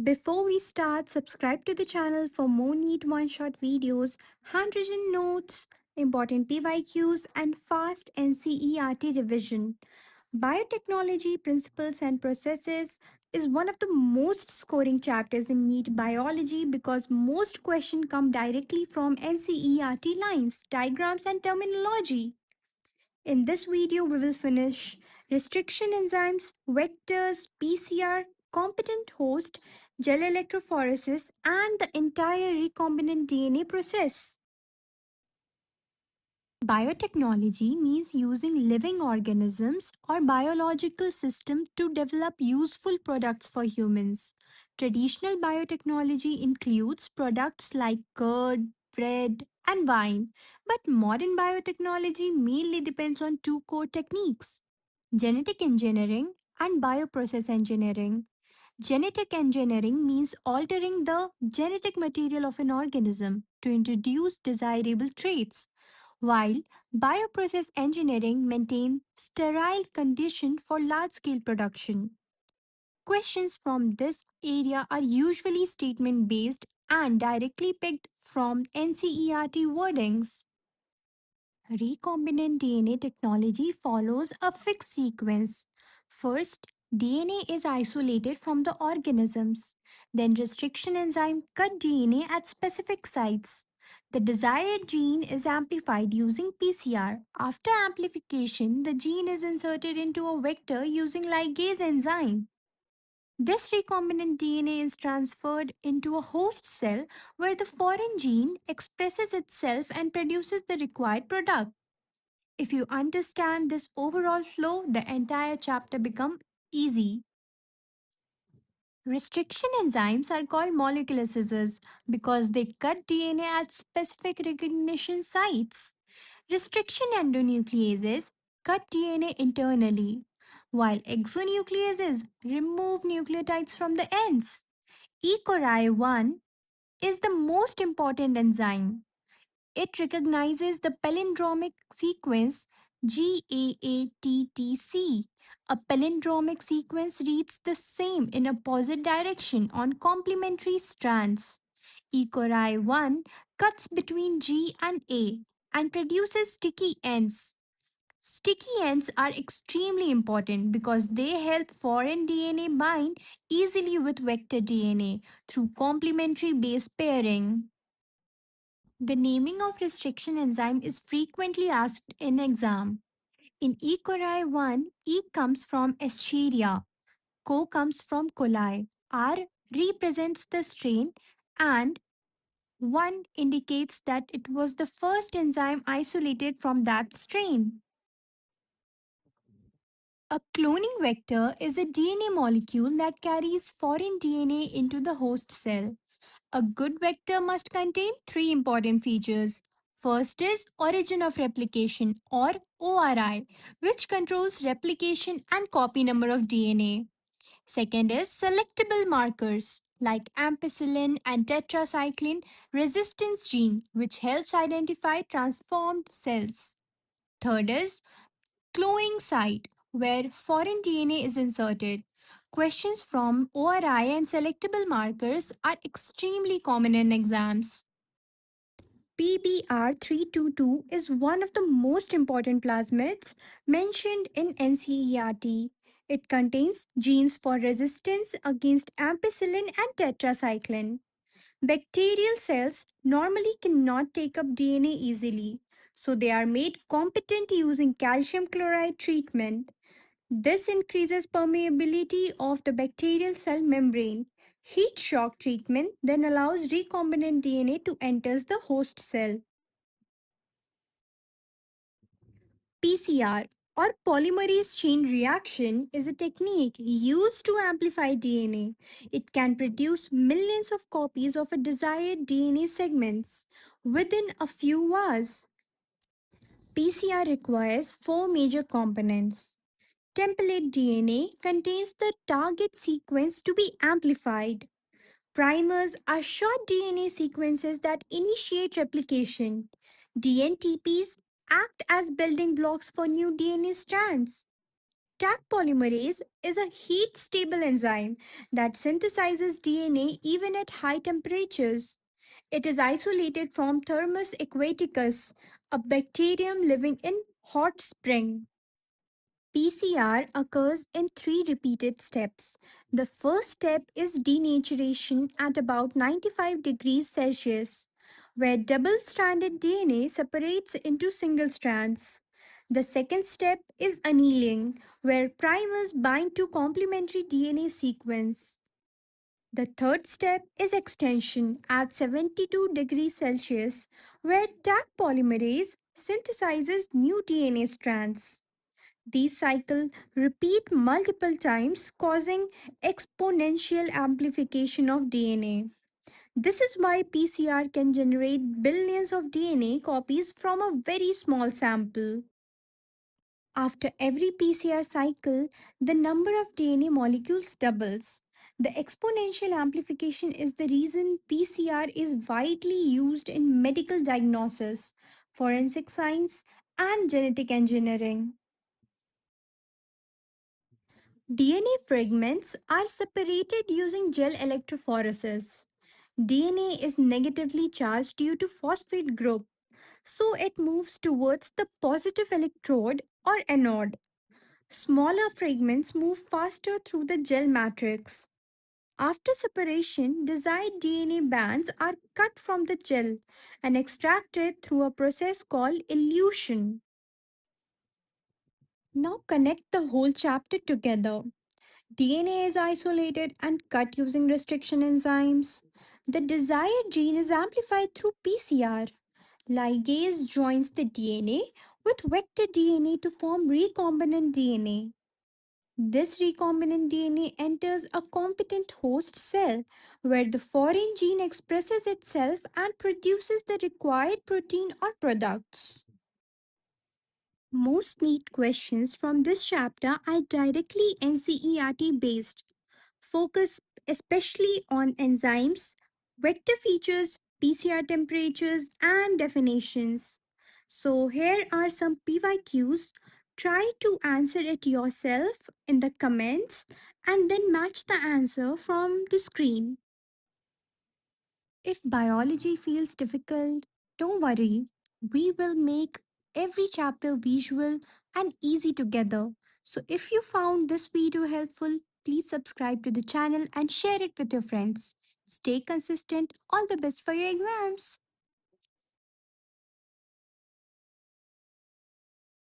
Before we start, subscribe to the channel for more neat one-shot videos, handwritten notes, important PYQs, and fast NCERT revision. Biotechnology Principles and Processes is one of the most scoring chapters in NEET biology because most questions come directly from NCERT lines, diagrams, and terminology. In this video, we will finish restriction enzymes, vectors, PCR, competent host, gel electrophoresis, and the entire recombinant DNA process. Biotechnology means using living organisms or biological systems to develop useful products for humans. Traditional biotechnology includes products like curd, bread, and wine, but modern biotechnology mainly depends on two core techniques: genetic engineering and bioprocess engineering. Genetic engineering means altering the genetic material of an organism to introduce desirable traits, while bioprocess engineering maintains sterile conditions for large-scale production. Questions from this area are usually statement-based and directly picked from NCERT wordings. Recombinant DNA technology follows a fixed sequence. First, DNA is isolated from the organisms. Then, restriction enzyme cut DNA at specific sites. The desired gene is amplified using PCR. After amplification, the gene is inserted into a vector using ligase enzyme. This recombinant DNA is transferred into a host cell where the foreign gene expresses itself and produces the required product. If you understand this overall flow, the entire chapter becomes easy. Restriction enzymes are called molecular scissors because they cut DNA at specific recognition sites. Restriction endonucleases cut DNA internally, while exonucleases remove nucleotides from the ends. E. coli 1 is the most important enzyme. It recognizes the palindromic sequence GAATTC. A palindromic sequence reads the same in opposite direction on complementary strands. E. coli 1 cuts between G and A and produces sticky ends. Sticky ends are extremely important because they help foreign DNA bind easily with vector DNA through complementary base pairing. The naming of restriction enzyme is frequently asked in exam. In E. coli 1, E comes from Escherichia, Co comes from coli, R represents the strain, and 1 indicates that it was the first enzyme isolated from that strain. A cloning vector is a DNA molecule that carries foreign DNA into the host cell. A good vector must contain three important features. First is origin of replication or ORI, which controls replication and copy number of DNA. Second is selectable markers like ampicillin and tetracycline resistance gene, which helps identify transformed cells. Third is cloning site, where foreign DNA is inserted. Questions from ORI and selectable markers are extremely common in exams. PBR322 is one of the most important plasmids mentioned in NCERT. It contains genes for resistance against ampicillin and tetracycline. Bacterial cells normally cannot take up DNA easily, so they are made competent using calcium chloride treatment. This increases permeability of the bacterial cell membrane. Heat shock treatment then allows recombinant DNA to enter the host cell. PCR or polymerase chain reaction is a technique used to amplify DNA. It can produce millions of copies of a desired DNA segments within a few hours. PCR requires four major components. Template DNA contains the target sequence to be amplified. Primers are short DNA sequences that initiate replication. DNTPs act as building blocks for new DNA strands. Taq polymerase is a heat stable enzyme that synthesizes DNA even at high temperatures. It is isolated from Thermus aquaticus, a bacterium living in hot spring. PCR occurs in three repeated steps. The first step is denaturation at about 95 degrees Celsius, where double stranded DNA separates into single strands. The second step is annealing, where primers bind to complementary DNA sequence. The third step is extension at 72 degrees Celsius, where Taq polymerase synthesizes new DNA strands. These cycles repeat multiple times, causing exponential amplification of DNA. This is why PCR can generate billions of DNA copies from a very small sample. After every PCR cycle, the number of DNA molecules doubles. The exponential amplification is the reason PCR is widely used in medical diagnosis, forensic science, and genetic engineering. DNA fragments are separated using gel electrophoresis. DNA is negatively charged due to phosphate group, so it moves towards the positive electrode or anode. Smaller fragments move faster through the gel matrix. After separation, desired DNA bands are cut from the gel and extracted through a process called elution. Now connect the whole chapter together. DNA is isolated and cut using restriction enzymes. The desired gene is amplified through PCR. Ligase joins the DNA with vector DNA to form recombinant DNA. This recombinant DNA enters a competent host cell where the foreign gene expresses itself and produces the required protein or products. Most neat questions from this chapter are directly NCERT based. Focus especially on enzymes, vector features, PCR temperatures, and definitions. So, here are some PYQs. Try to answer it yourself in the comments and then match the answer from the screen. If biology feels difficult, don't worry. We will make every chapter visual and easy together. So if you found this video helpful, please subscribe to the channel and share it with your friends. Stay consistent. All the best for your exams.